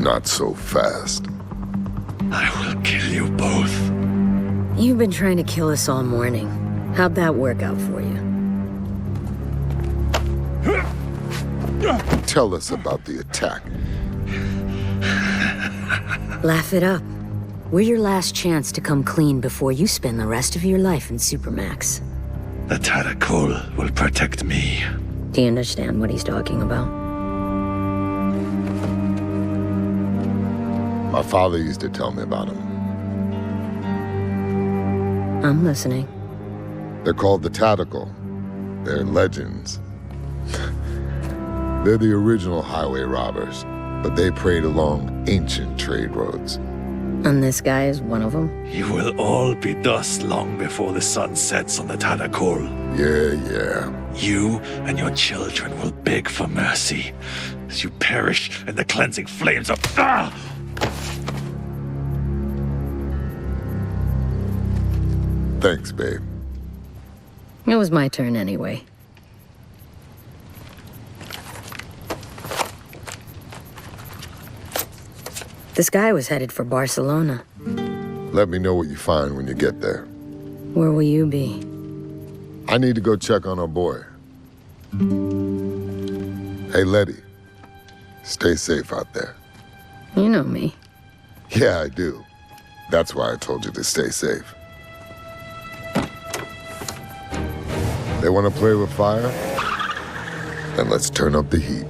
Not so fast. I will kill you both. You've been trying to kill us all morning. How'd that work out for you? Tell us about the attack. Laugh it up. We're your last chance to come clean before you spend the rest of your life in Supermax. The Taracol will protect me. Do you understand what he's talking about? My father used to tell me about him. I'm listening. They're called the Tactical. They're legends. They're the original highway robbers, but they preyed along ancient trade roads. And this guy is one of them? You will all be dust long before the sun sets on the Taracol. Yeah. You and your children will beg for mercy as you perish in the cleansing flames of... Ah! Thanks, babe. It was my turn anyway. This guy was headed for Barcelona. Let me know what you find when you get there. Where will you be? I need to go check on our boy. Hey, Letty. Stay safe out there. You know me. Yeah, I do. That's why I told you to stay safe. They want to play with fire? Then let's turn up the heat.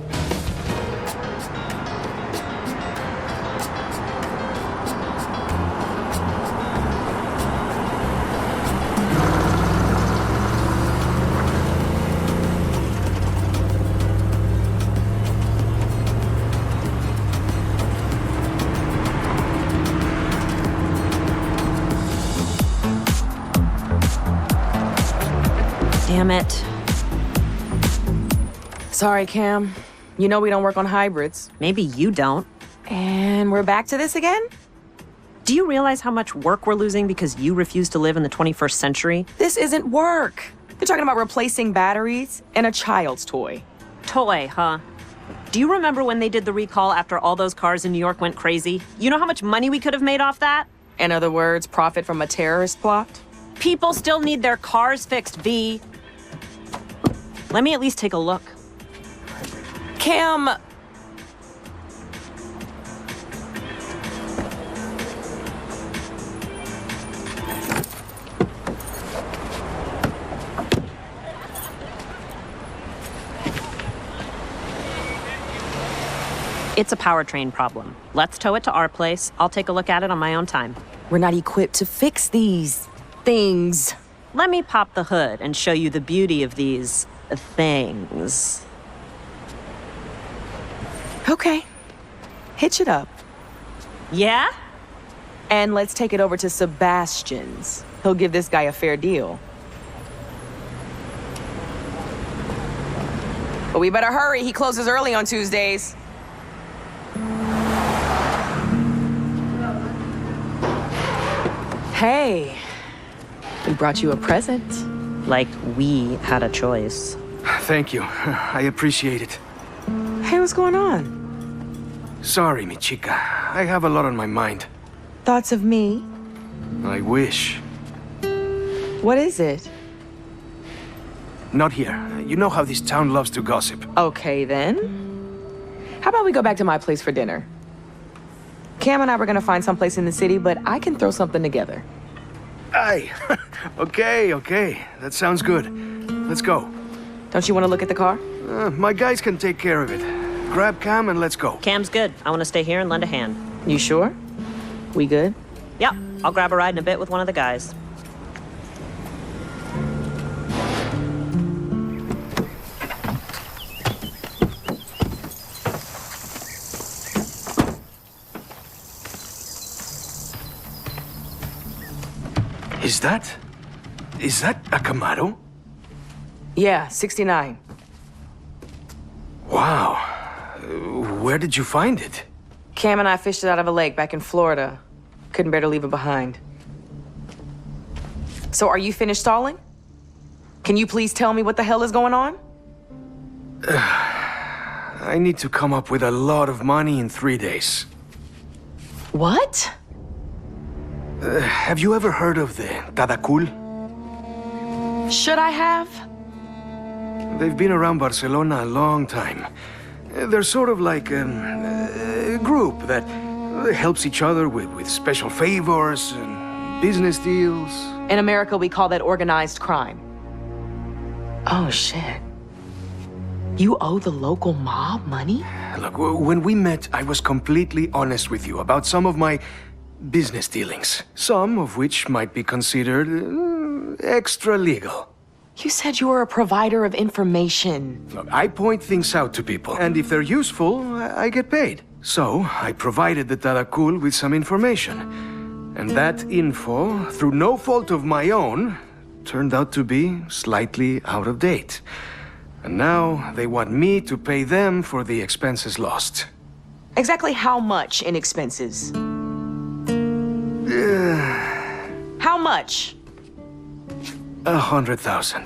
Damn it. Sorry, Cam. You know we don't work on hybrids. Maybe you don't. And we're back to this again? Do you realize how much work we're losing because you refuse to live in the 21st century? This isn't work. You're talking about replacing batteries and a child's toy. Toy, huh? Do you remember when they did the recall after all those cars in New York went crazy? You know how much money we could have made off that? In other words, profit from a terrorist plot? People still need their cars fixed, V. Let me at least take a look. Cam... It's a powertrain problem. Let's tow it to our place. I'll take a look at it on my own time. We're not equipped to fix these things. Let me pop the hood and show you the beauty of these things. Okay. Hitch it up. Yeah? And let's take it over to Sebastian's. He'll give this guy a fair deal. But we better hurry. He closes early on Tuesdays. Hey, we brought you a present. Like we had a choice. Thank you. I appreciate it. Hey, what's going on? Sorry, mi chica. I have a lot on my mind. Thoughts of me? I wish. What is it? Not here. You know how this town loves to gossip. Okay, then. How about we go back to my place for dinner? Cam and I were gonna find someplace in the city, but I can throw something together. Aye. Okay. That sounds good. Let's go. Don't you want to look at the car? My guys can take care of it. Grab Cam and let's go. Cam's good. I want to stay here and lend a hand. You sure? We good? Yep, I'll grab a ride in a bit with one of the guys. Is that a Camaro? Yeah, 69. Wow. Where did you find it? Cam and I fished it out of a lake back in Florida. Couldn't bear to leave it behind. So are you finished stalling? Can you please tell me what the hell is going on? I need to come up with a lot of money in 3 days. What? Have you ever heard of the Tadakul? Should I have? They've been around Barcelona a long time. They're sort of like a group that helps each other with special favors and business deals. In America, we call that organized crime. Oh, shit. You owe the local mob money? Look, when we met, I was completely honest with you about some of my business dealings. Some of which might be considered extra legal. You said you were a provider of information. Look, I point things out to people, and if they're useful, I get paid. So, I provided the Tadakul with some information. And that info, through no fault of my own, turned out to be slightly out of date. And now they want me to pay them for the expenses lost. Exactly how much in expenses? How much? 100,000.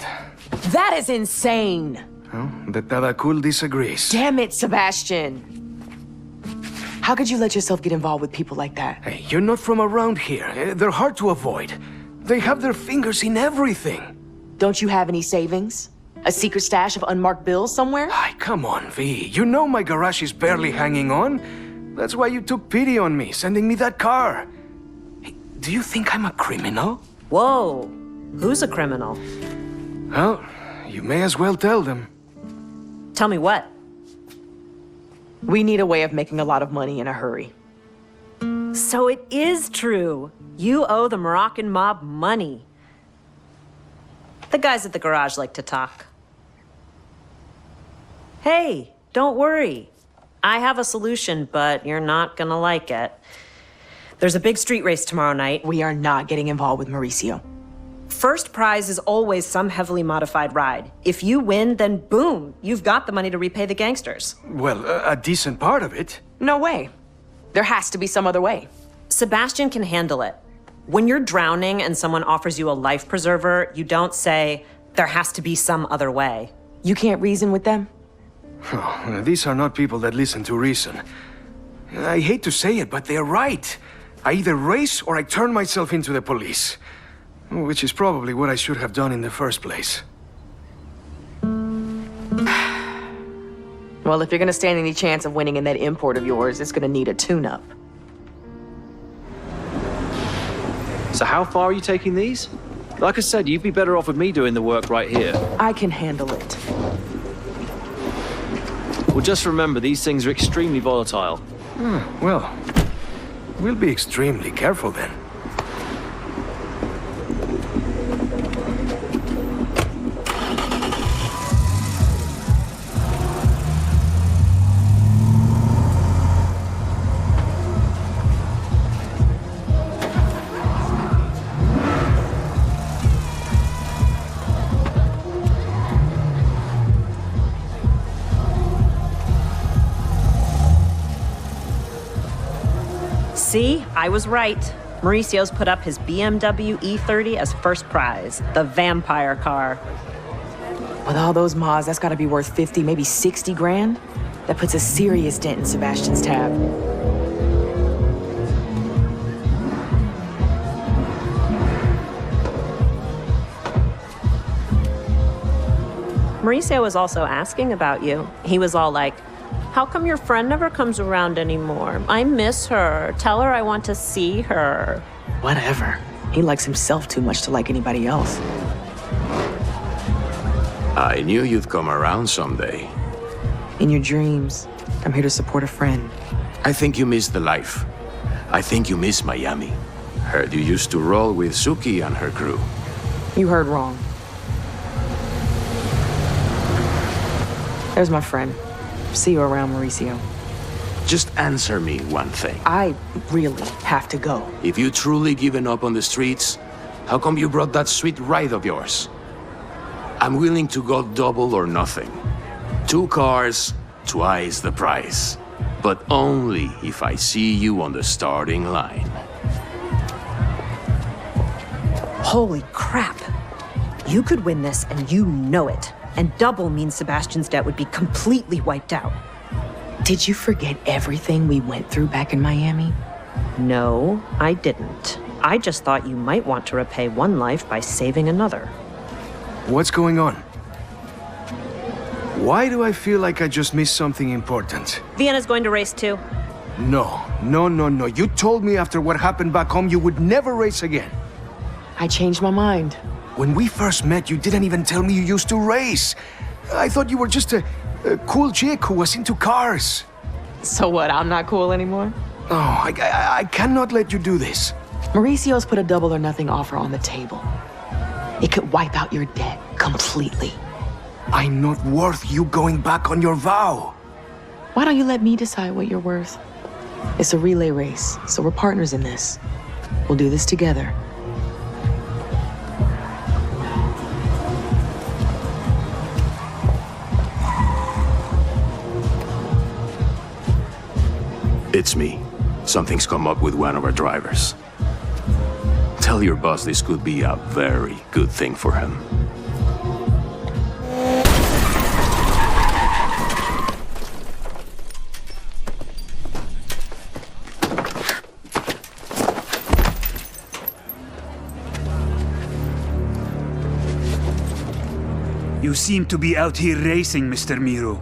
That is insane! Well, the Tadakul disagrees. Damn it, Sebastian! How could you let yourself get involved with people like that? Hey, you're not from around here. They're hard to avoid. They have their fingers in everything. Don't you have any savings? A secret stash of unmarked bills somewhere? Ay, come on, V. You know my garage is barely hanging on. That's why you took pity on me, sending me that car. Hey, do you think I'm a criminal? Whoa. Who's a criminal? Well, you may as well tell them. Tell me what? We need a way of making a lot of money in a hurry. So it is true. You owe the Moroccan mob money. The guys at the garage like to talk. Hey, don't worry. I have a solution, but you're not gonna like it. There's a big street race tomorrow night. We are not getting involved with Mauricio. First prize is always some heavily modified ride. If you win, then boom, you've got the money to repay the gangsters. Well, a decent part of it. No way. There has to be some other way. Sebastian can handle it. When you're drowning and someone offers you a life preserver, you don't say, there has to be some other way. You can't reason with them? Oh, these are not people that listen to reason. I hate to say it, but they're right. I either race or I turn myself into the police. Which is probably what I should have done in the first place. Well, if you're gonna stand any chance of winning in that import of yours, it's gonna need a tune-up. So how far are you taking these? Like I said, you'd be better off with me doing the work right here. I can handle it. Well, just remember, these things are extremely volatile. Well, we'll be extremely careful then. See, I was right. Mauricio's put up his BMW E30 as first prize, the vampire car. With all those mods, that's gotta be worth 50, maybe 60 grand. That puts a serious dent in Sebastian's tab. Mauricio was also asking about you. He was all like, how come your friend never comes around anymore? I miss her. Tell her I want to see her. Whatever. He likes himself too much to like anybody else. I knew you'd come around someday. In your dreams, I'm here to support a friend. I think you miss the life. I think you miss Miami. Heard you used to roll with Suki and her crew. You heard wrong. There's my friend. See you around, Mauricio. Just answer me one thing. I really have to go. If you truly given up on the streets, how come you brought that sweet ride of yours? I'm willing to go double or nothing. 2 cars, twice the price. But only if I see you on the starting line. Holy crap. You could win this and you know it. And double means Sebastian's debt would be completely wiped out. Did you forget everything we went through back in Miami? No, I didn't. I just thought you might want to repay one life by saving another. What's going on? Why do I feel like I just missed something important? Vienna's going to race too. No. You told me after what happened back home you would never race again. I changed my mind. When we first met, you didn't even tell me you used to race. I thought you were just a cool chick who was into cars. So what, I'm not cool anymore? Oh, I cannot let you do this. Mauricio's put a double or nothing offer on the table. It could wipe out your debt completely. I'm not worth you going back on your vow. Why don't you let me decide what you're worth? It's a relay race, so we're partners in this. We'll do this together. It's me. Something's come up with one of our drivers. Tell your boss this could be a very good thing for him. You seem to be out here racing, Mr. Miro.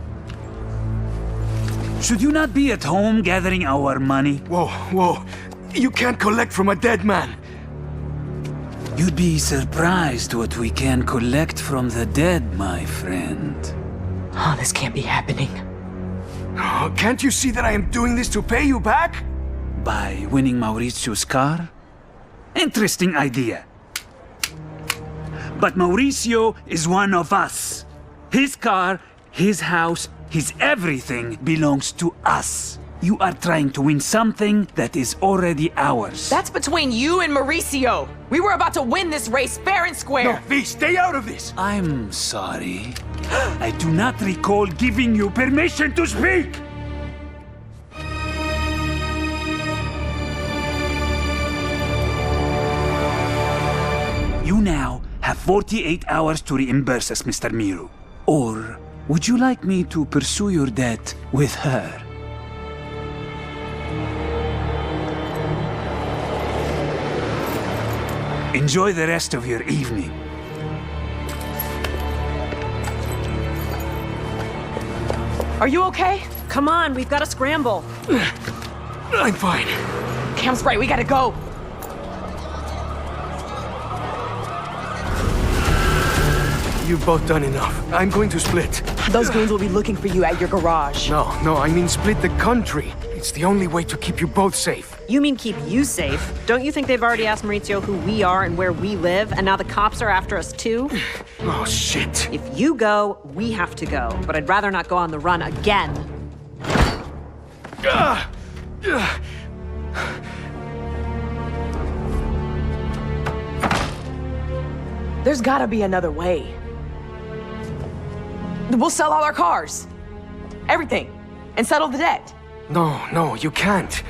Should you not be at home gathering our money? Whoa. You can't collect from a dead man. You'd be surprised what we can collect from the dead, my friend. Oh, this can't be happening. Oh, can't you see that I am doing this to pay you back? By winning Mauricio's car? Interesting idea. But Mauricio is one of us. His car, his house, his everything belongs to us. You are trying to win something that is already ours. That's between you and Mauricio. We were about to win this race fair and square. No, V, stay out of this. I'm sorry. I do not recall giving you permission to speak. You now have 48 hours to reimburse us, Mr. Miro. Or would you like me to pursue your debt with her? Enjoy the rest of your evening. Are you okay? Come on, we've got to scramble. I'm fine. Cam's right, we gotta go. You've both done enough. I'm going to split. Those goons will be looking for you at your garage. No, I mean split the country. It's the only way to keep you both safe. You mean keep you safe? Don't you think they've already asked Maurizio who we are and where we live, and now the cops are after us too? Oh, shit. If you go, we have to go. But I'd rather not go on the run again. There's gotta be another way. We'll sell all our cars. Everything. And settle the debt. No, you can't.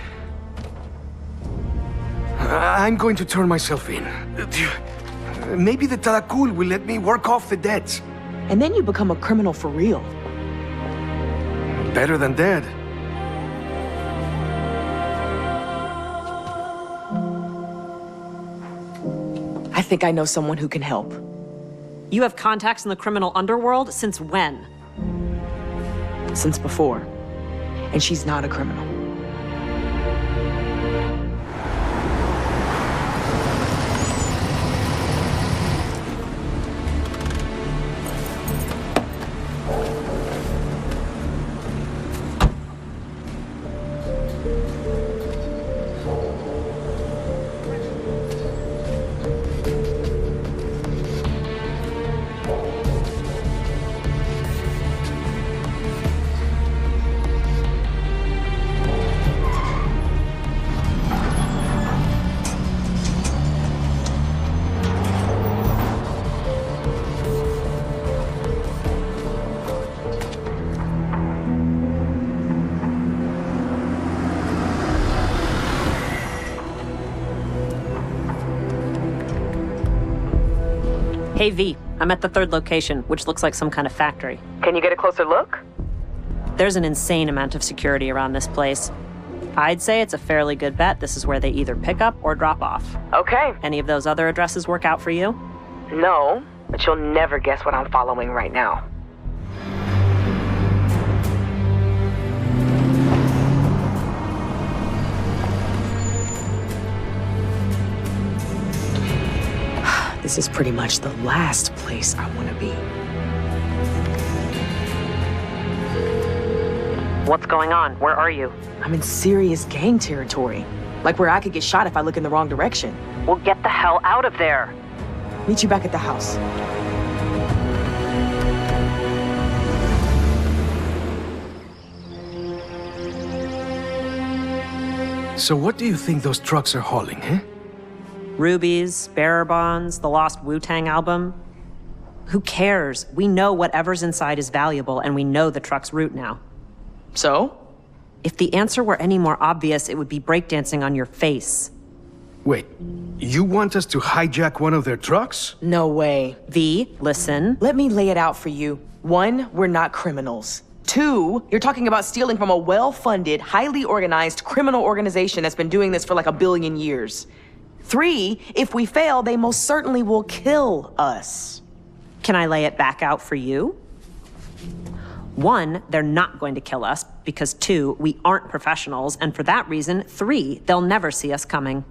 I'm going to turn myself in. Maybe the Tarakul will let me work off the debts. And then you become a criminal for real. Better than dead. I think I know someone who can help. You have contacts in the criminal underworld? Since when? Since before. And she's not a criminal. Hey V, I'm at the third location, which looks like some kind of factory. Can you get a closer look? There's an insane amount of security around this place. I'd say it's a fairly good bet this is where they either pick up or drop off. Okay. Any of those other addresses work out for you? No, but you'll never guess what I'm following right now. This is pretty much the last place I want to be. What's going on? Where are you? I'm in serious gang territory. Like where I could get shot if I look in the wrong direction. Well, get the hell out of there. Meet you back at the house. So what do you think those trucks are hauling, eh? Rubies, bearer bonds, the lost Wu-Tang album. Who cares? We know whatever's inside is valuable, and we know the truck's route now. So? If the answer were any more obvious, it would be breakdancing on your face. Wait, you want us to hijack one of their trucks? No way. V, listen. Let me lay it out for you. 1, we're not criminals. 2, you're talking about stealing from a well-funded, highly organized criminal organization that's been doing this for like 1 billion years. 3, if we fail, they most certainly will kill us. Can I lay it back out for you? 1, they're not going to kill us, because 2, we aren't professionals, and for that reason, 3, they'll never see us coming.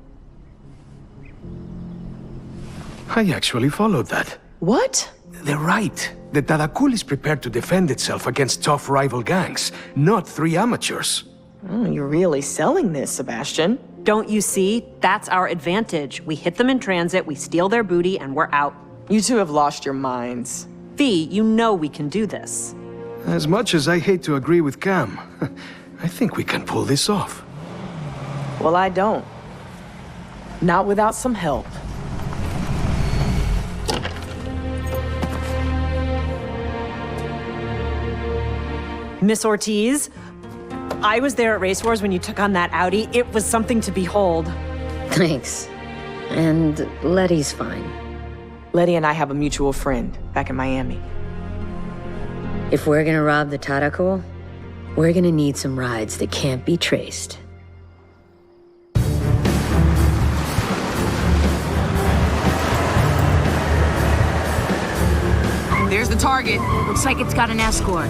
I actually followed that. What? They're right. The Tadakul is prepared to defend itself against tough rival gangs, not 3 amateurs. Oh, you're really selling this, Sebastian. Don't you see? That's our advantage. We hit them in transit, we steal their booty, and we're out. You two have lost your minds. V, you know we can do this. As much as I hate to agree with Cam, I think we can pull this off. Well, I don't. Not without some help. Miss Ortiz, I was there at Race Wars when you took on that Audi. It was something to behold. Thanks. And Letty's fine. Letty and I have a mutual friend back in Miami. If we're gonna rob the Tadakul, we're gonna need some rides that can't be traced. There's the target. Looks like it's got an escort.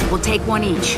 We'll take one each.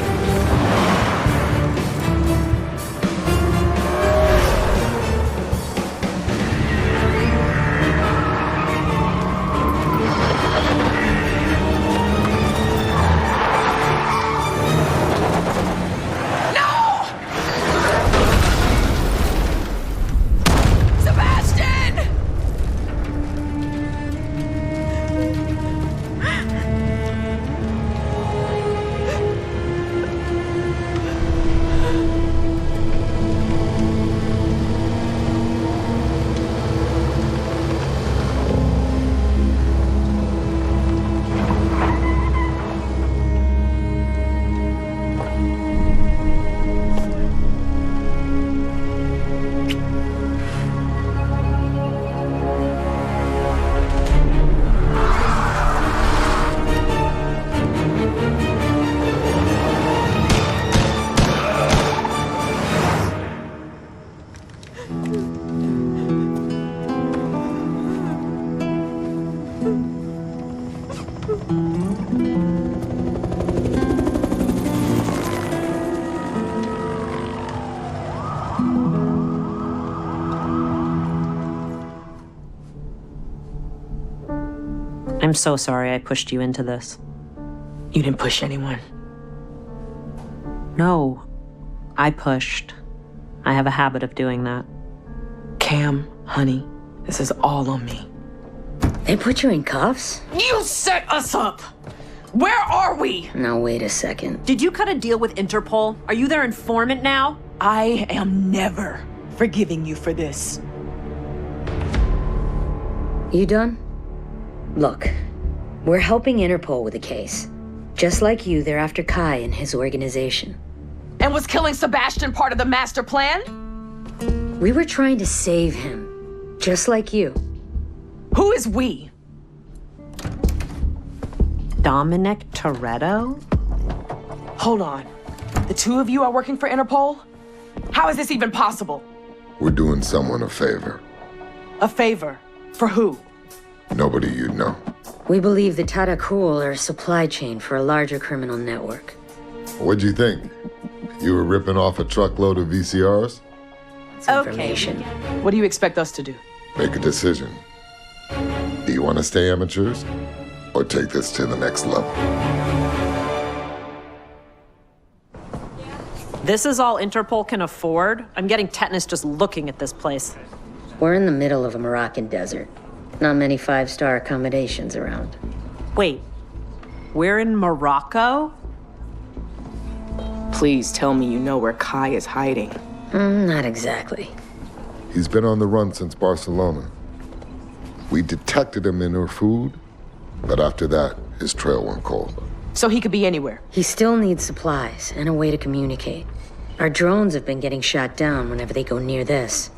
I'm so sorry I pushed you into this. You didn't push anyone. No, I pushed. I have a habit of doing that. Cam, honey, this is all on me. They put you in cuffs? You set us up! Where are we? Now, wait a second. Did you cut a deal with Interpol? Are you their informant now? I am never forgiving you for this. You done? Look, we're helping Interpol with the case. Just like you, they're after Kai and his organization. And was killing Sebastian part of the master plan? We were trying to save him, just like you. Who is we? Dominic Toretto? Hold on. The two of you are working for Interpol? How is this even possible? We're doing someone a favor. A favor? For who? Nobody you know. We believe the Tarakul are a supply chain for a larger criminal network. What'd you think? You were ripping off a truckload of VCRs? It's information. What do you expect us to do? Make a decision. Do you want to stay amateurs? Or take this to the next level? This is all Interpol can afford? I'm getting tetanus just looking at this place. We're in the middle of a Moroccan desert. Not many five-star accommodations around. Wait, we're in Morocco? Please tell me you know where Kai is hiding. Not exactly. He's been on the run since Barcelona. We detected him in her food, but after that, his trail went cold. So he could be anywhere. He still needs supplies and a way to communicate. Our drones have been getting shot down whenever they go near this.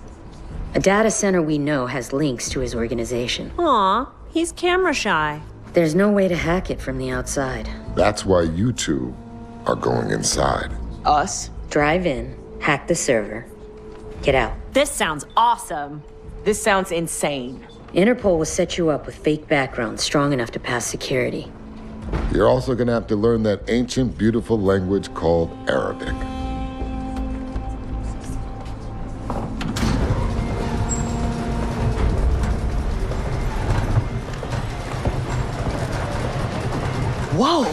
A data center we know has links to his organization. Aw, he's camera shy. There's no way to hack it from the outside. That's why you two are going inside. Us? Drive in, hack the server, get out. This sounds awesome. This sounds insane. Interpol will set you up with fake backgrounds strong enough to pass security. You're also gonna have to learn that ancient, beautiful language called Arabic. Whoa!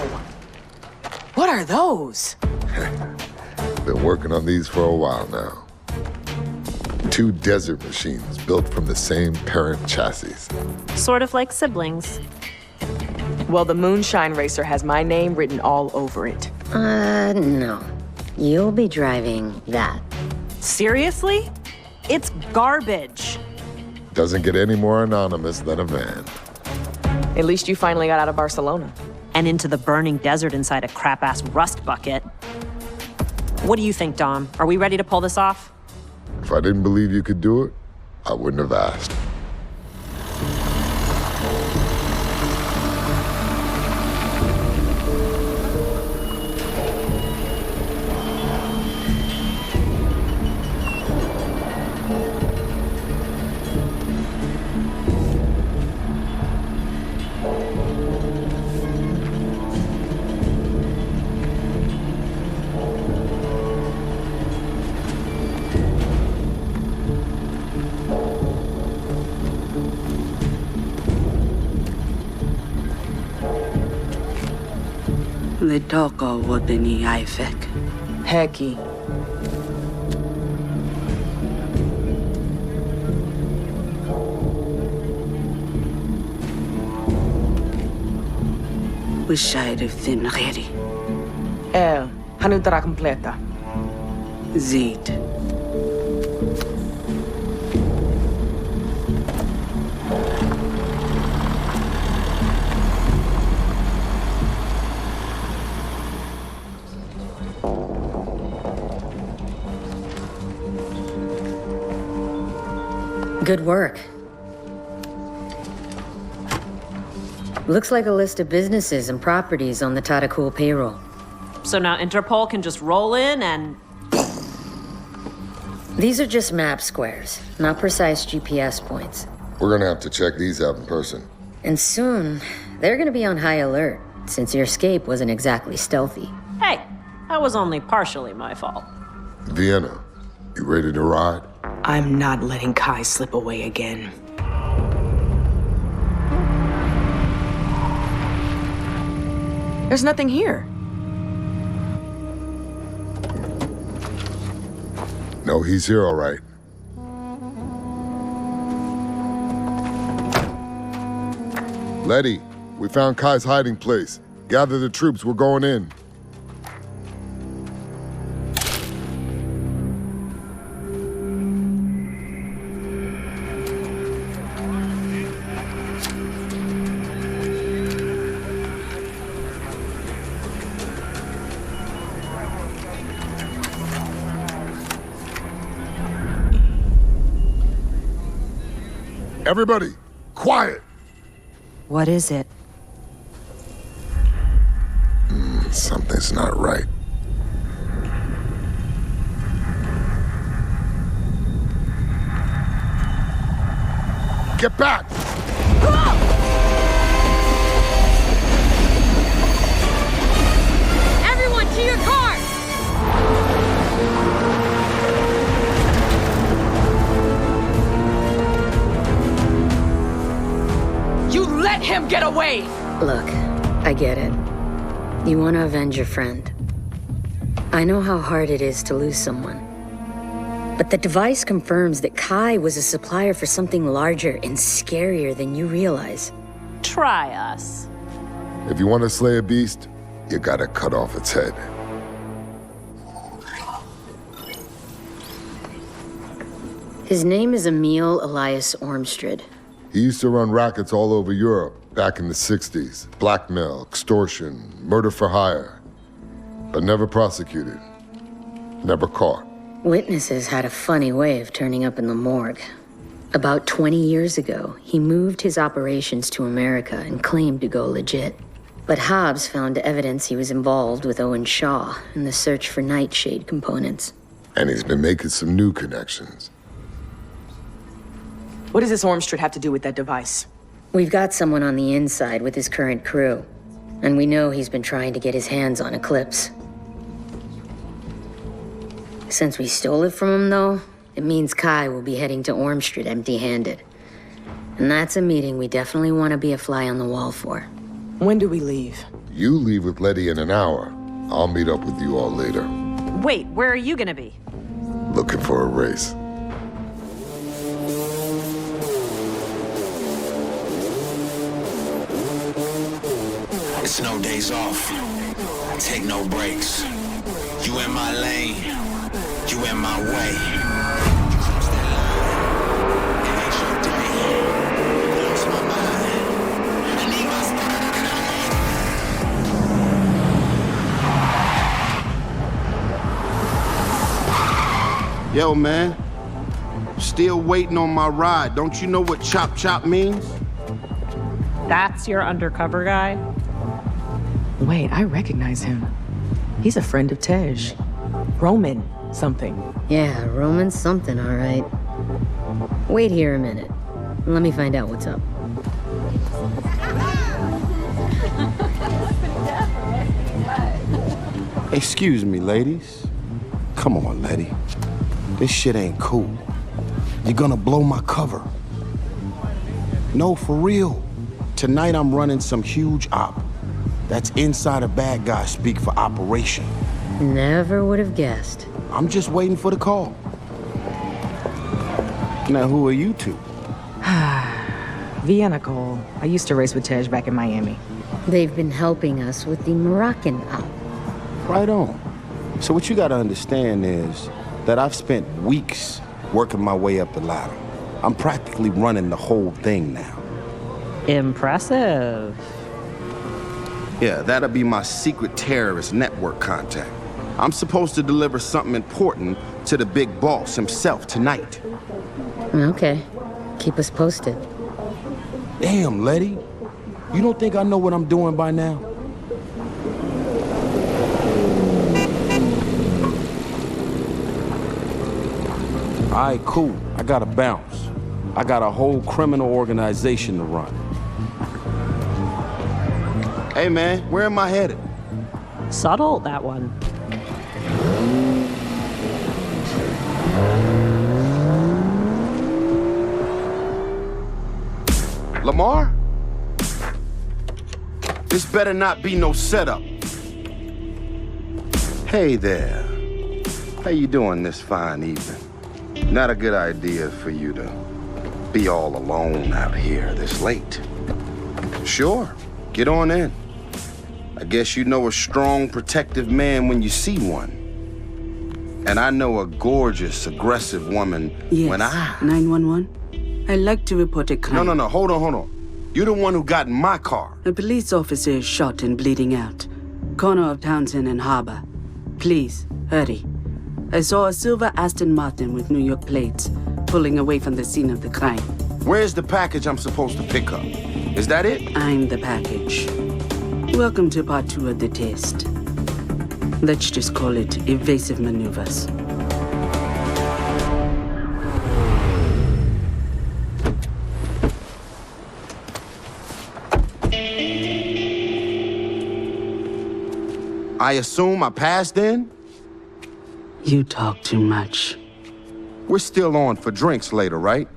What are those? Been working on these for a while now. 2 desert machines built from the same parent chassis. Sort of like siblings. Well, the Moonshine Racer has my name written all over it. No. You'll be driving that. Seriously? It's garbage. Doesn't get any more anonymous than a van. At least you finally got out of Barcelona. And into the burning desert inside a crap-ass rust bucket. What do you think, Dom? Are we ready to pull this off? If I didn't believe you could do it, I wouldn't have asked. Litoko wodeni aifek. Hecky. Wishayre thin geri. Hanutara completa. Zid. Good work. Looks like a list of businesses and properties on the Tarakul payroll. So now Interpol can just roll in and... These are just map squares, not precise GPS points. We're gonna have to check these out in person. And soon, they're gonna be on high alert, since your escape wasn't exactly stealthy. Hey, that was only partially my fault. Vienna, you ready to ride? I'm not letting Kai slip away again. There's nothing here. No, he's here all right. Letty, we found Kai's hiding place. Gather the troops, we're going in. Everybody, quiet! What is it? Something's not right. Get back! Everyone, to your cars! You let him get away! Look, I get it. You want to avenge your friend. I know how hard it is to lose someone. But the device confirms that Kai was a supplier for something larger and scarier than you realize. Try us. If you want to slay a beast, you gotta cut off its head. His name is Emil Elias Ormstrad. He used to run rackets all over Europe back in the 60s. Blackmail, extortion, murder for hire. But never prosecuted. Never caught. Witnesses had a funny way of turning up in the morgue. About 20 years ago, he moved his operations to America and claimed to go legit. But Hobbs found evidence he was involved with Owen Shaw in the search for nightshade components. And he's been making some new connections. What does this Ormstrad have to do with that device? We've got someone on the inside with his current crew. And we know he's been trying to get his hands on Eclipse. Since we stole it from him, though, it means Kai will be heading to Ormstrad empty-handed. And that's a meeting we definitely want to be a fly on the wall for. When do we leave? You leave with Letty in an hour. I'll meet up with you all later. Wait, where are you gonna be? Looking for a race. It's no days off. Take no breaks. You in my lane. You in my way. Cross that line. It ain't your day. Lost my mind. I need my Yo, man. Still waiting on my ride. Don't you know what chop chop means? That's your undercover guy? Wait, I recognize him. He's a friend of Tej. Roman something. Yeah, Roman something, all right. Wait here a minute. Let me find out what's up. Excuse me, ladies. Come on, Letty. This shit ain't cool. You're gonna blow my cover. No, for real. Tonight I'm running some huge op. That's inside a bad guy speak for operation. Never would have guessed. I'm just waiting for the call. Now, who are you two? Vienna Cole. I used to race with Tej back in Miami. They've been helping us with the Moroccan op. Right on. So what you gotta understand is that I've spent weeks working my way up the ladder. I'm practically running the whole thing now. Impressive. Yeah, that'll be my secret terrorist network contact. I'm supposed to deliver something important to the big boss himself tonight. Okay. Keep us posted. Damn, Letty. You don't think I know what I'm doing by now? All right, cool. I gotta bounce. I got a whole criminal organization to run. Hey, man, where am I headed? Subtle, that one. Lamar? This better not be no setup. Hey there. How you doing this fine evening? Not a good idea for you to be all alone out here this late. Sure, get on in. I guess you know a strong, protective man when you see one. And I know a gorgeous, aggressive woman when I... 911? I'd like to report a crime. No, hold on. You're the one who got in my car. A police officer is shot and bleeding out. Corner of Townsend and Harbor. Please, hurry. I saw a silver Aston Martin with New York plates, pulling away from the scene of the crime. Where's the package I'm supposed to pick up? Is that it? I'm the package. Welcome to part 2 of the test. Let's just call it evasive maneuvers. I assume I passed in? You talk too much. We're still on for drinks later, right?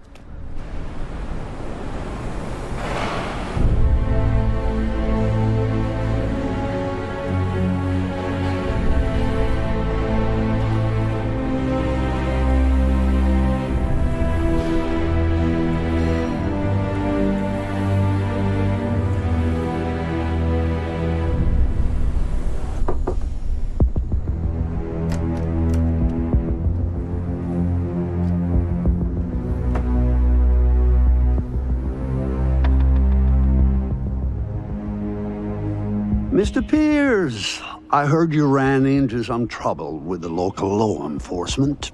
Mr. Pierce, I heard you ran into some trouble with the local law enforcement.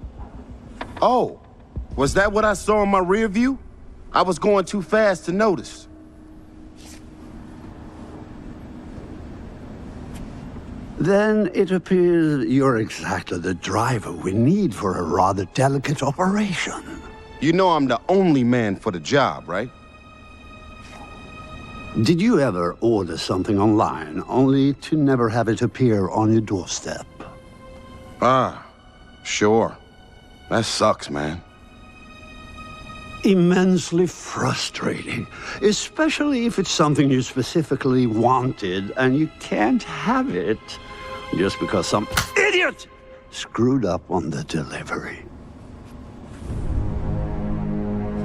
Oh, was that what I saw in my rear view? I was going too fast to notice. Then it appears you're exactly the driver we need for a rather delicate operation. You know I'm the only man for the job, right? Did you ever order something online, only to never have it appear on your doorstep? Ah, sure. That sucks, man. Immensely frustrating, especially if it's something you specifically wanted and you can't have it just because some idiot screwed up on the delivery.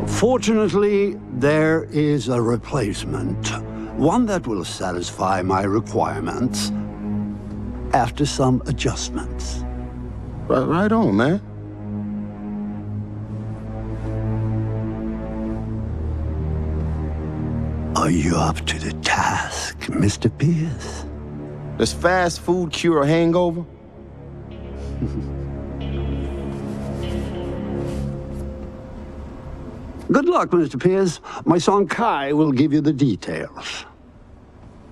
Fortunately, there is a replacement, one that will satisfy my requirements after some adjustments. Right on, man. Are you up to the task, Mr. Pierce? Does fast food cure a hangover? Good luck, Mr. Pierce. My son Kai will give you the details.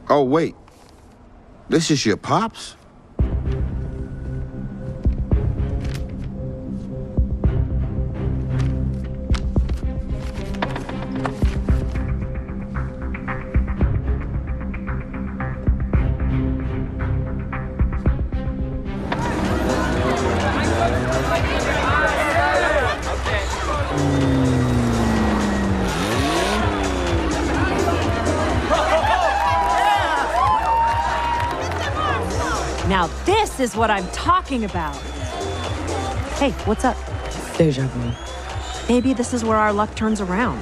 Oh, wait. This is your pops? Now this is what I'm talking about. Hey, what's up? Deja vu. Maybe this is where our luck turns around.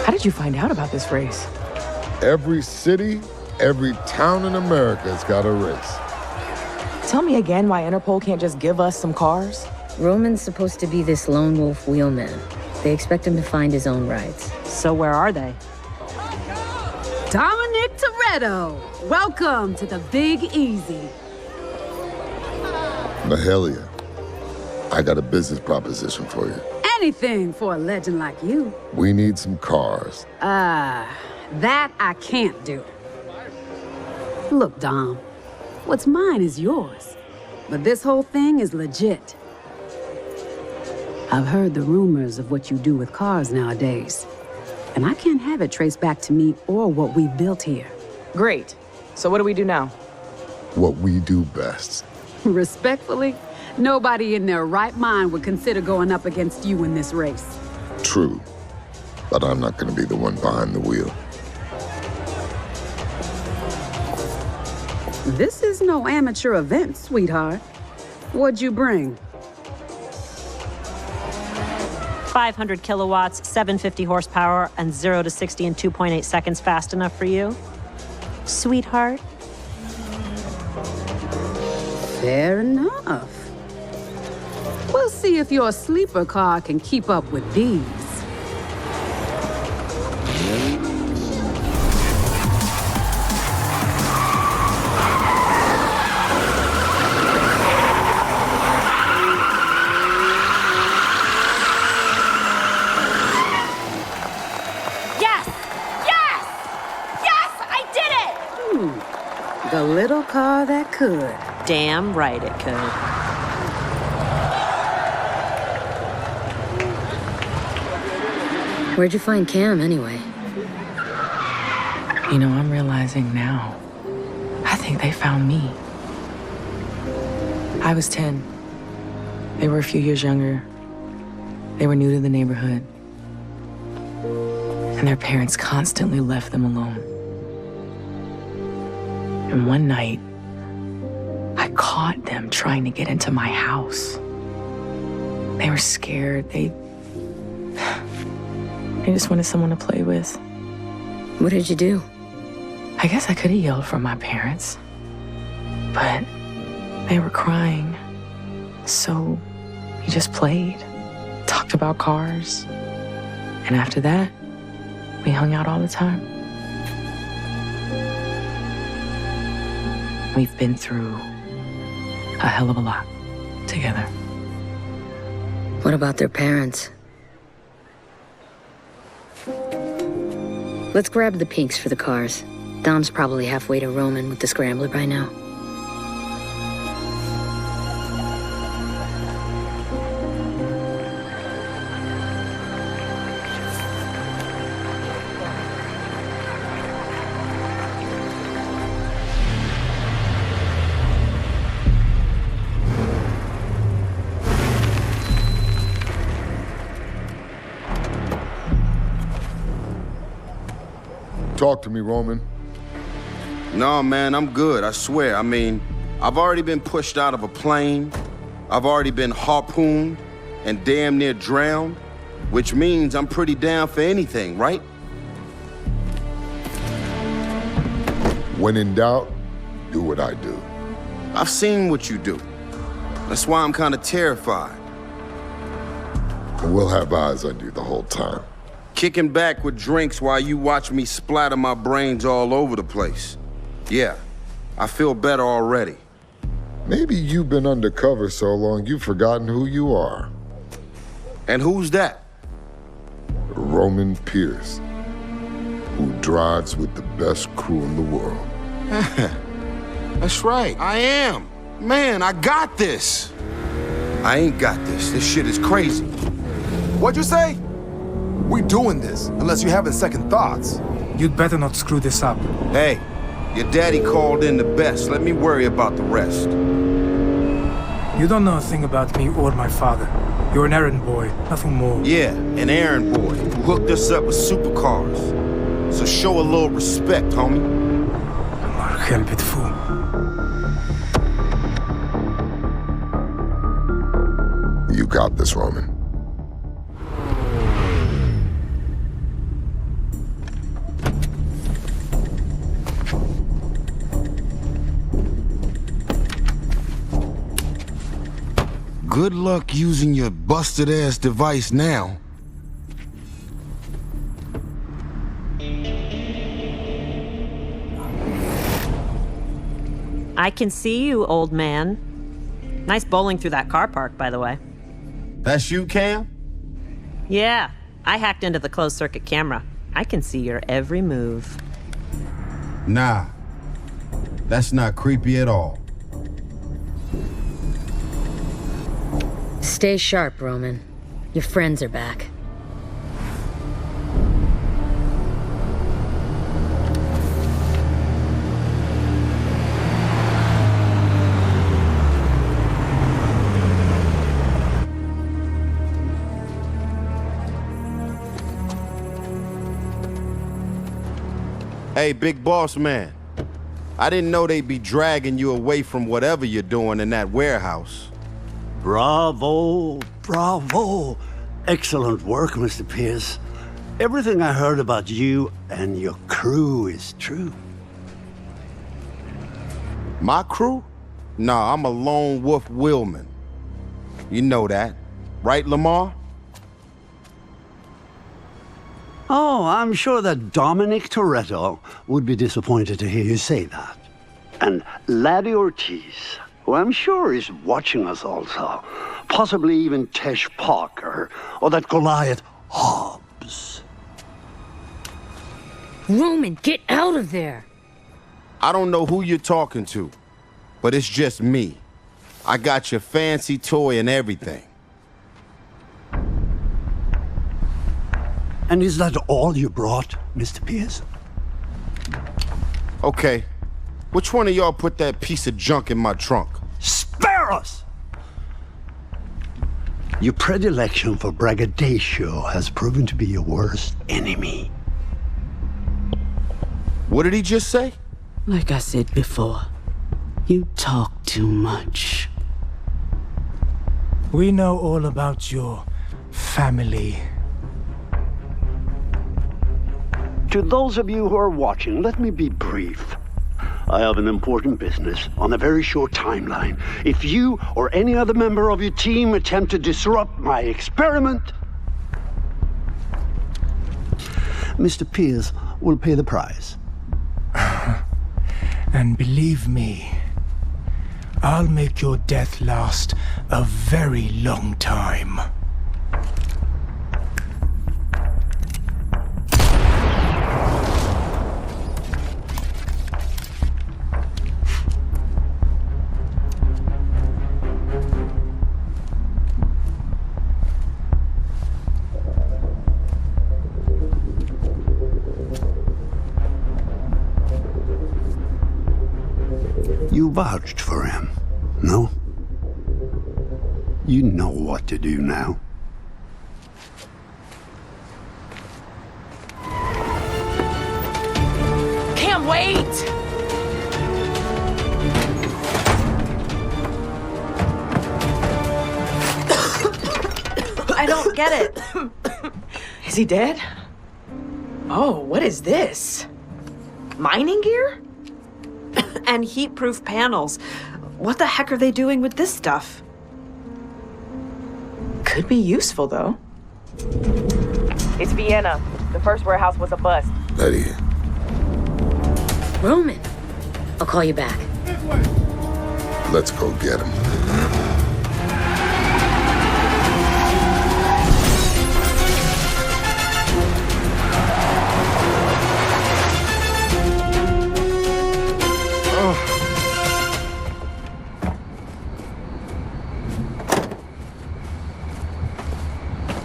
How did you find out about this race? Every city, every town in America's got a race. Tell me again why Interpol can't just give us some cars? Roman's supposed to be this lone wolf wheelman. They expect him to find his own rides. So where are they? Dominic Toretto, welcome to the Big Easy. Mahalia, I got a business proposition for you. Anything for a legend like you. We need some cars. That I can't do. Look, Dom, what's mine is yours. But this whole thing is legit. I've heard the rumors of what you do with cars nowadays. And I can't have it traced back to me or what we've built here. Great. So what do we do now? What we do best. Respectfully, nobody in their right mind would consider going up against you in this race. True. But I'm not going to be the one behind the wheel. This is no amateur event, sweetheart. What'd you bring? 500 kilowatts, 750 horsepower, and 0 to 60 in 2.8 seconds fast enough for you? Sweetheart? Fair enough. We'll see if your sleeper car can keep up with these. The little car that could. Damn right it could. Where'd you find Cam, anyway? You know, I'm realizing now, I think they found me. I was 10. They were a few years younger. They were new to the neighborhood. And their parents constantly left them alone. And one night, I caught them trying to get into my house. They were scared. They just wanted someone to play with. What did you do? I guess I could have yelled for my parents, but they were crying. So he just played, talked about cars. And after that, we hung out all the time. We've been through a hell of a lot together. What about their parents? Let's grab the pinks for the cars. Dom's probably halfway to Roman with the scrambler by now. Talk to me, Roman. No, man, I'm good, I swear. I mean, I've already been pushed out of a plane. I've already been harpooned and damn near drowned, which means I'm pretty down for anything, right? When in doubt, do what I do. I've seen what you do. That's why I'm kind of terrified. And we'll have eyes on you the whole time. Kicking back with drinks while you watch me splatter my brains all over the place. Yeah, I feel better already. Maybe you've been undercover so long you've forgotten who you are. And who's that? Roman Pierce, who drives with the best crew in the world. That's right, I am. Man, I got this. I ain't got this. This shit is crazy. What'd you say? We doing this, unless you're having second thoughts. You'd better not screw this up. Hey, your daddy called in the best. Let me worry about the rest. You don't know a thing about me or my father. You're an errand boy, nothing more. Yeah, an errand boy who hooked us up with supercars. So show a little respect, homie. Margempit fool. You got this, Roman. Good luck using your busted-ass device now. I can see you, old man. Nice bowling through that car park, by the way. That's you, Cam? Yeah, I hacked into the closed-circuit camera. I can see your every move. Nah, that's not creepy at all. Stay sharp, Roman. Your friends are back. Hey, big boss man. I didn't know they'd be dragging you away from whatever you're doing in that warehouse. Bravo, bravo. Excellent work, Mr. Pierce. Everything I heard about you and your crew is true. My crew? Nah, I'm a lone wolf Willman. You know that, right, Lamar? Oh, I'm sure that Dominic Toretto would be disappointed to hear you say that. And Laddie Ortiz, who I'm sure is watching us also. Possibly even Tesh Parker, or that Goliath Hobbs. Roman, get out of there! I don't know who you're talking to, but it's just me. I got your fancy toy and everything. And is that all you brought, Mr. Pierce? Okay. Which one of y'all put that piece of junk in my trunk? Spare us! Your predilection for braggadocio has proven to be your worst enemy. What did he just say? Like I said before, you talk too much. We know all about your family. To those of you who are watching, let me be brief. I have an important business on a very short timeline. If you or any other member of your team attempt to disrupt my experiment, Mr. Pierce will pay the price. And believe me, I'll make your death last a very long time. You vouched for him, no? You know what to do now. Can't wait! I don't get it. Is he dead? Oh, what is this? Mining gear? And heat-proof panels. What the heck are they doing with this stuff? Could be useful, though. It's Vienna. The first warehouse was a bust. Letty. Roman, I'll call you back. Let's go get him.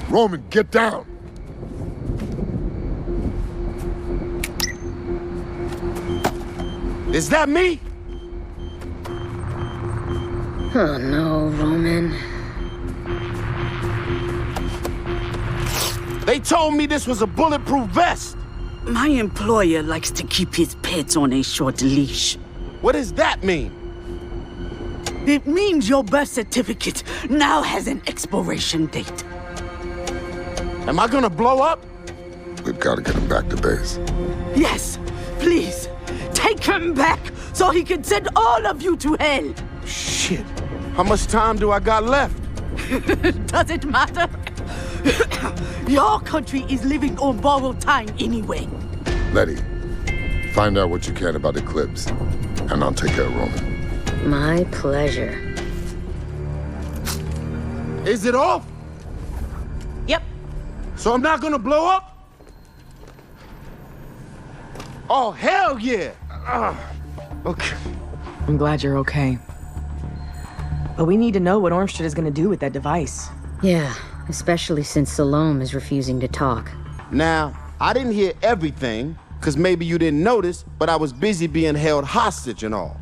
Roman, get down! Is that me? Oh no, Roman. They told me this was a bulletproof vest. My employer likes to keep his pets on a short leash. What does that mean? It means your birth certificate now has an expiration date. Am I gonna blow up? We've got to get him back to base. Yes, please. Take him back so he can send all of you to hell. Shit. How much time do I got left? Does it matter? Your country is living on borrowed time anyway. Letty, find out what you can about Eclipse, and I'll take care of Roman. My pleasure. Is it off? Yep. So I'm not gonna blow up? Oh, hell yeah! Okay. I'm glad you're okay. But we need to know what Ormstrad is gonna do with that device. Yeah, especially since Salome is refusing to talk. Now, I didn't hear everything, because maybe you didn't notice, but I was busy being held hostage and all.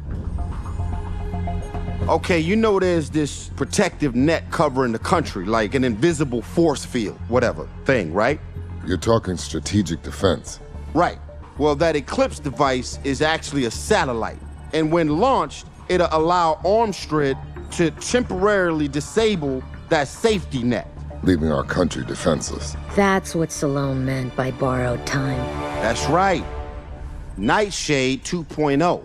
Okay, you know there's this protective net covering the country, like an invisible force field, whatever, thing, right? You're talking strategic defense. Right. Well, that Eclipse device is actually a satellite. And when launched, it'll allow Ormstrad to temporarily disable that safety net. Leaving our country defenseless. That's what Salome meant by borrowed time. That's right. Nightshade 2.0.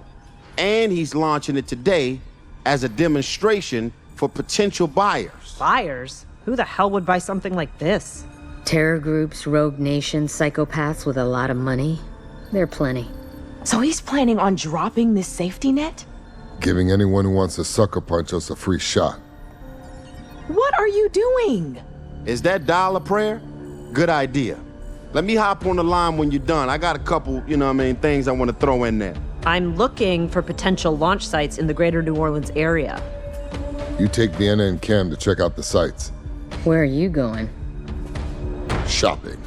And he's launching it today as a demonstration for potential buyers. Buyers? Who the hell would buy something like this? Terror groups, rogue nations, psychopaths with a lot of money. There are plenty. So he's planning on dropping this safety net? Giving anyone who wants to sucker punch us a free shot. What are you doing? Is that dial a prayer? Good idea. Let me hop on the line when you're done. I got a couple, things I want to throw in there. I'm looking for potential launch sites in the greater New Orleans area. You take Vienna and Cam to check out the sites. Where are you going? Shopping.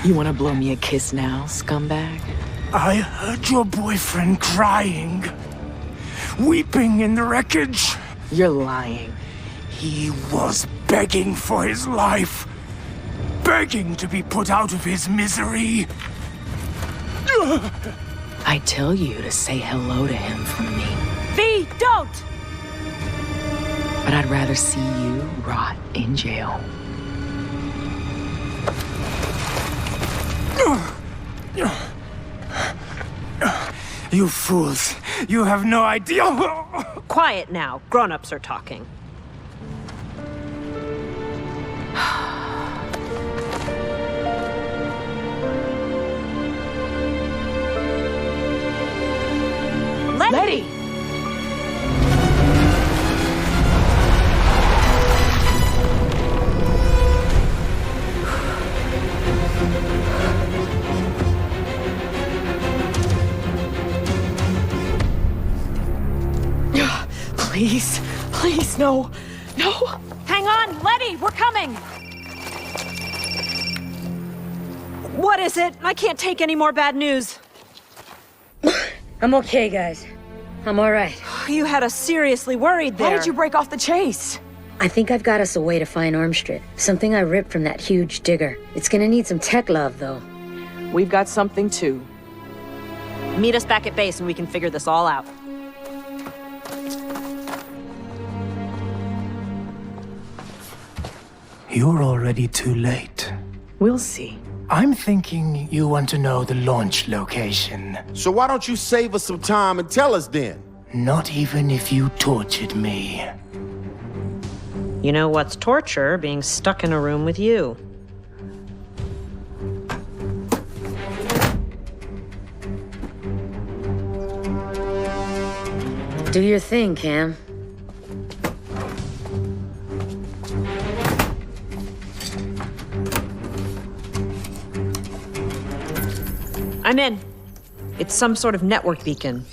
You wanna blow me a kiss now, scumbag? I heard your boyfriend crying, weeping in the wreckage. You're lying. He was begging for his life, begging to be put out of his misery. I tell you to say hello to him from me. V, don't! But I'd rather see you rot in jail. You fools. You have no idea. Quiet now. Grown-ups are talking. Letty! Please, please, no, no. Hang on, Letty, we're coming! What is it? I can't take any more bad news. I'm okay, guys. I'm all right. You had us seriously worried there. Why did you break off the chase? I think I've got us a way to find Ormstrip. Something I ripped from that huge digger. It's gonna need some tech love, though. We've got something, too. Meet us back at base and we can figure this all out. You're already too late. We'll see. I'm thinking you want to know the launch location. So why don't you save us some time and tell us then? Not even if you tortured me. You know what's torture? Being stuck in a room with you. Do your thing, Cam. I'm in. It's some sort of network beacon.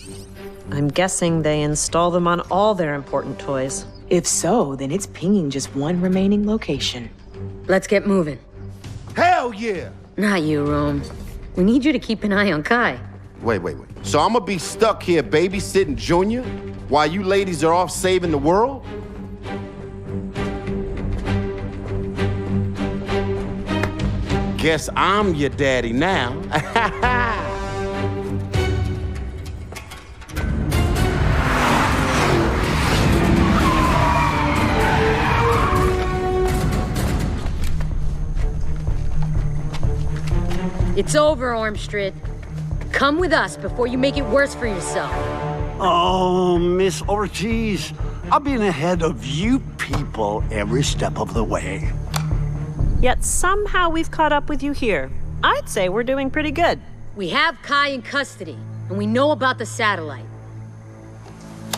I'm guessing they install them on all their important toys. If so, then it's pinging just one remaining location. Let's get moving. Hell yeah! Not you, Rome. We need you to keep an eye on Kai. Wait. So I'm gonna be stuck here babysitting Junior while you ladies are off saving the world? Guess I'm your daddy now. It's over, Ormstrip. Come with us before you make it worse for yourself. Oh, Miss Ortiz, I've been ahead of you people every step of the way. Yet somehow we've caught up with you here. I'd say we're doing pretty good. We have Kai in custody, and we know about the satellite.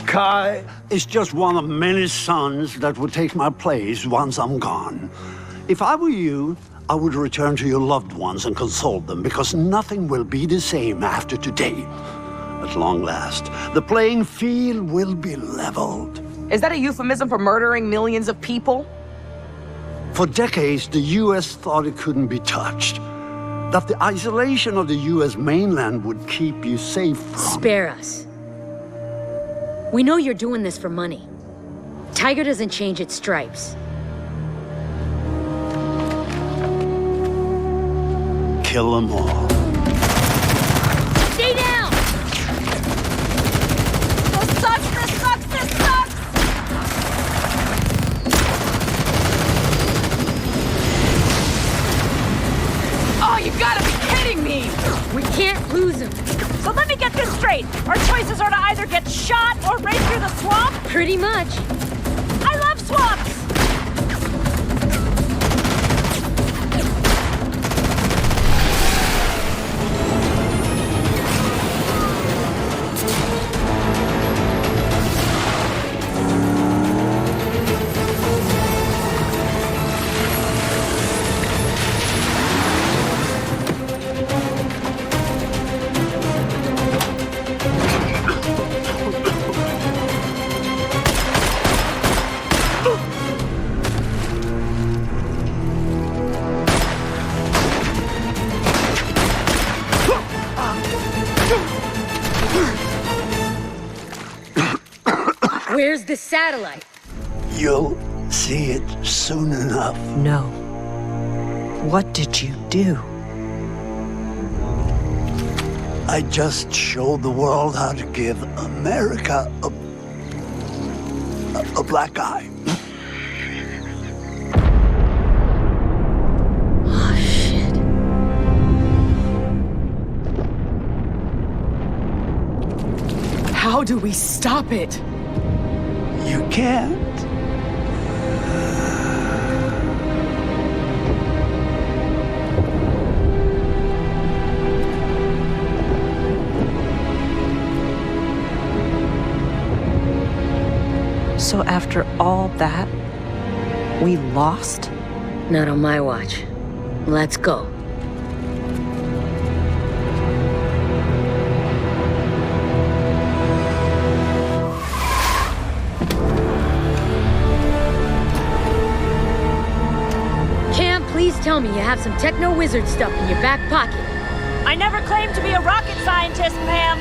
Kai is just one of many sons that would take my place once I'm gone. If I were you, I would return to your loved ones and console them, because nothing will be the same after today. At long last, the playing field will be leveled. Is that a euphemism for murdering millions of people? For decades, the U.S. thought it couldn't be touched. That the isolation of the U.S. mainland would keep you safe from... Spare us. We know you're doing this for money. Tiger doesn't change its stripes. Kill them all. Stay down! This sucks! Oh, you gotta be kidding me! We can't lose him. So let me get this straight. Our choices are to either get shot or race through the swamp? Pretty much. I love swamps! Where's the satellite? You'll see it soon enough. No. What did you do? I just showed the world how to give America a black eye. Oh, shit. How do we stop it? You can't. So after all that, we lost? Not on my watch. Let's go. Cam, please tell me you have some techno-wizard stuff in your back pocket. I never claimed to be a rocket scientist, ma'am.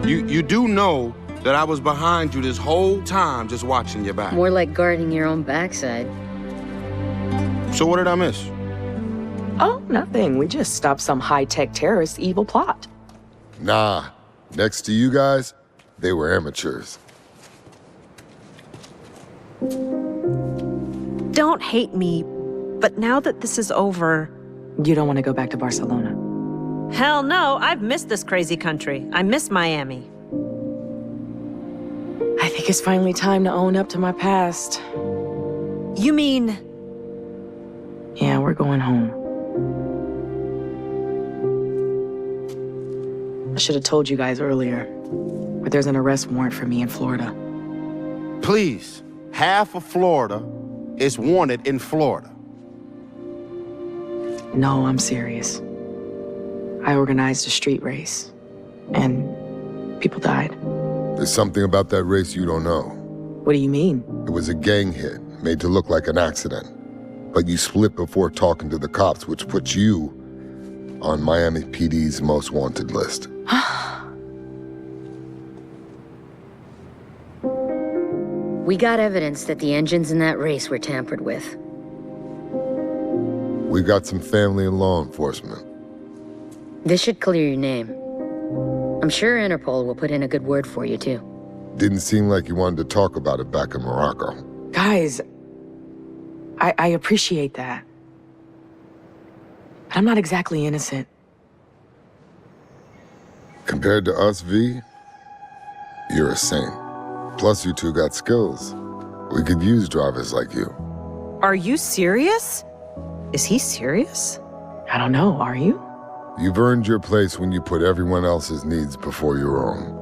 You do know that I was behind you this whole time just watching your back. More like guarding your own backside. So what did I miss? Oh, nothing. We just stopped some high-tech terrorist evil plot. Nah. Next to you guys, they were amateurs. Don't hate me, but now that this is over... You don't want to go back to Barcelona? Hell no, I've missed this crazy country. I miss Miami. I think it's finally time to own up to my past. You mean... Yeah, we're going home. I should have told you guys earlier, but there's an arrest warrant for me in Florida. Please, half of Florida is wanted in Florida. No, I'm serious. I organized a street race, and people died. There's something about that race you don't know. What do you mean? It was a gang hit, made to look like an accident. But you split before talking to the cops, which puts you on Miami PD's most wanted list. We got evidence that the engines in that race were tampered with. We got some family and law enforcement. This should clear your name. I'm sure Interpol will put in a good word for you, too. Didn't seem like you wanted to talk about it back in Morocco. Guys, I appreciate that. But I'm not exactly innocent. Compared to us, V, you're a saint. Plus, you two got skills. We could use drivers like you. Are you serious? Is he serious? I don't know, are you? You've earned your place when you put everyone else's needs before your own.